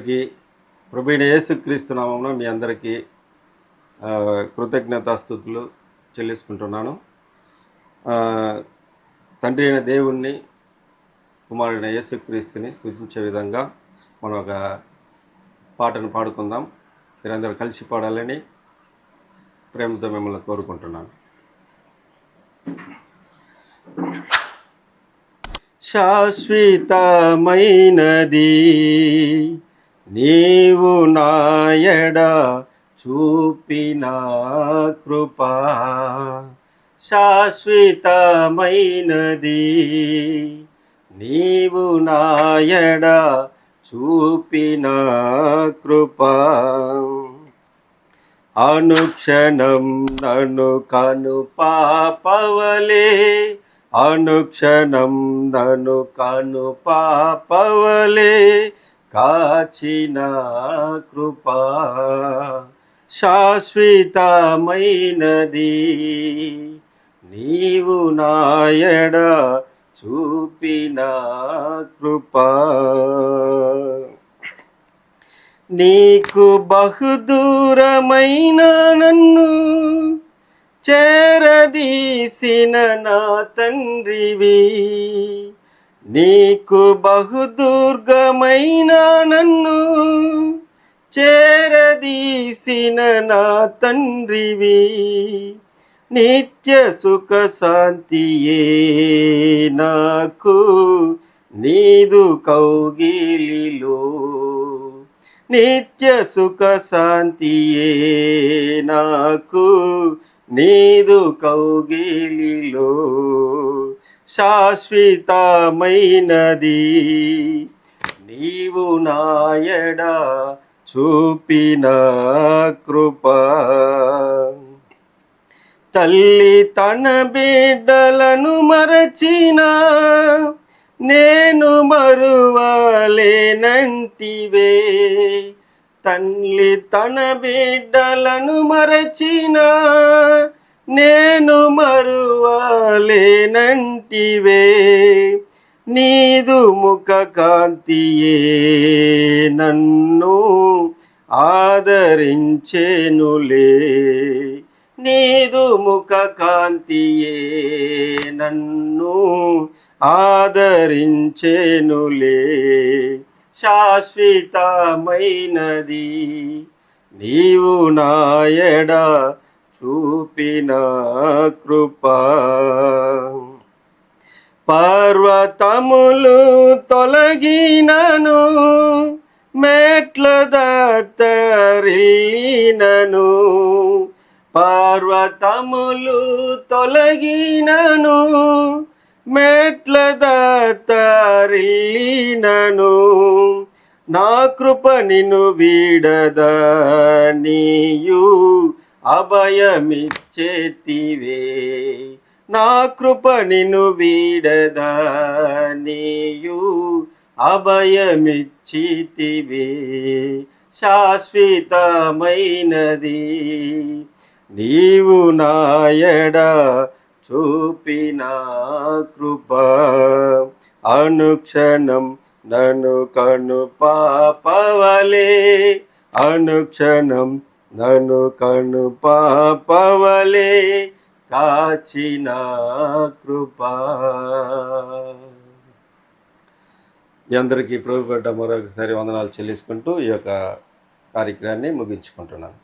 అందరికీ ప్రభువైన యేసుక్రీస్తు నామమున మీ అందరికీ కృతజ్ఞతాస్తుతులు చెల్లించుకుంటున్నాను. తండ్రి అయిన దేవుణ్ణి, కుమారుడైన యేసుక్రీస్తుని స్తుతించే విధంగా మనం ఒక పాటను పాడుకుందాం. మీరందరూ కలిసి పాడాలని ప్రేమతో మిమ్మల్ని కోరుకుంటున్నాను. శాశ్వతమైనది నీవు నాయడ చూపిన కృపా, శాశ్వతమైనది నీవు నాయడ చూపిన కృపా. అనుక్షణం నన్ను కను పాపవలే, అనుక్షణం నన్ను కను పాపవలే కాచిన కృపా, శాశ్వతమైనది నీవు నాయడ చూపిన కృపా. నీకు బహుదూరమైన నన్ను చేరదీసిన నా తండ్రివి, నీకు బహుదుర్గమైన నన్ను చేరదీసిన నా తండ్రివి, నిత్య సుఖ శాంతియే నాకు నీదు కౌగిలిలో, నిత్య సుఖ శాంతియే నాకు నీదు కౌగిలిలో, శాశ్వతమైనది నీవు నాయడ చూపిన కృపా. తల్లి తన బిడ్డలను మరచిన నేను మరువలేనంటివే, తల్లి తన బిడ్డలను మరచిన నేను మరువలేనంటివే, నీదు ముఖ కాంతియే నన్ను ఆదరించెనులే, నీదు ముఖ కాంతియే నన్ను ఆదరించెనులే, శాశ్వతమైనది నీవు నాయడ చూపిన కృపా. పర్వతములు తొలగినను, మెట్ల దత్తరిల్లినను, పర్వతములు తొలగినను, మెట్ల దత్తరిల్లినను, నా కృప నిన్ను వీడదా నీయు అభయమిచ్చేతివే, నా కృప నిన్ను వీడదా నీయు అభయమిచ్చితివే, శాశ్వతమైనది నీవు నాయడ చూపిన కృపా. అనుక్షణం నన్ను కను పాపవలే, అనుక్షణం నన్ను కను పాపవలే కాచిన కృపా. మీ అందరికీ ప్రభుపేట మరొకసారి వందనాలు చెల్లించుకుంటూ ఈ యొక్క కార్యక్రమాన్ని ముగించుకుంటున్నాను.